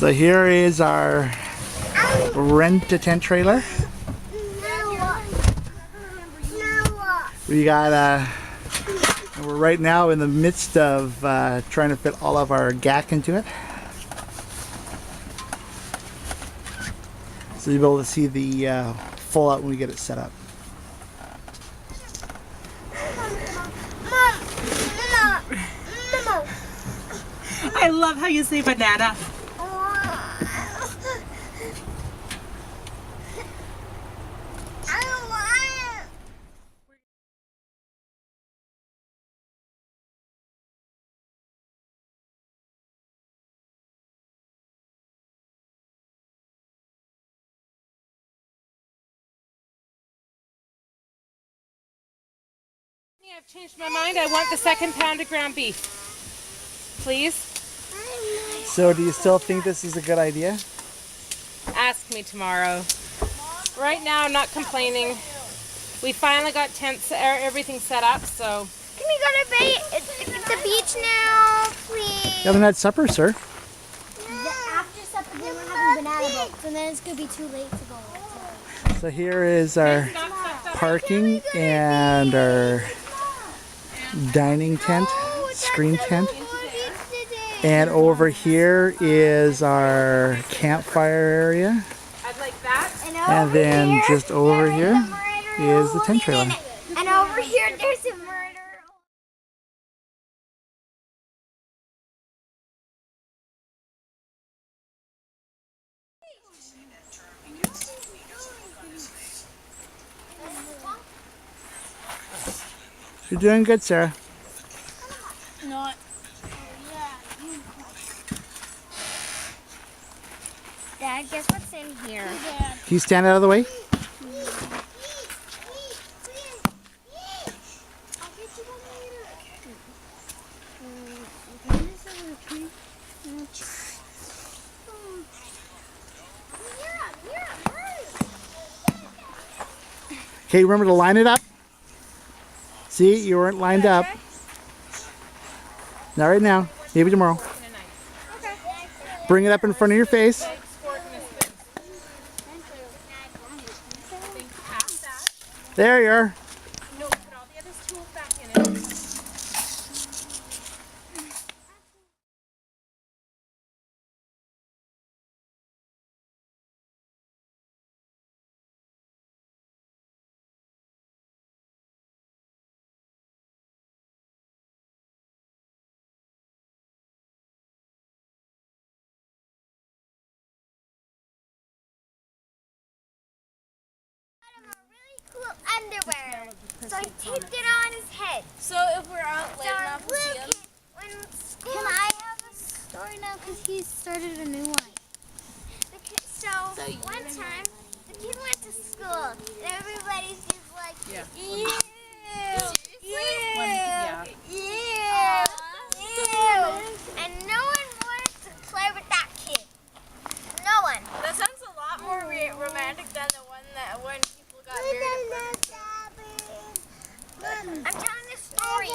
So here is our rent-a-tent trailer. We got we're right now in the midst of trying to fit all of our GAC into it. So you'll be able to see the full out when we get it set up. I love how you say banana. I've changed my mind. I want the second pound of ground beef. Please? So do you still think this is a good idea? Ask me tomorrow. Right now, I'm not complaining. We finally got tents, everything set up, so. Can we go to the beach now, please? You haven't had supper, sir. After supper, then we're having banana boats, and then it's going to be too late to go. So here is our parking and our dining tent, screen tent. And over here is our campfire area. I'd like that. And then just over here is the tent trailer. And over here, there's a murder. You're doing good, Sarah. Not. Dad, guess what's in here? Can you stand out of the way? Okay, remember to line it up. See, you weren't lined up. Not right now. Maybe tomorrow. Bring it up in front of your face. There you are. No, put all the other tools back in it. Underwear. So I taped it on his head. So if we're out late enough, we'll see him. Can I have a story now? Because he started a new one. So one time, the kids went to school, and everybody's just like, Yeah. ew, Yeah. and no one wanted to play with that kid. No one. That sounds a lot more romantic than the one that when people got married. I'm telling this story.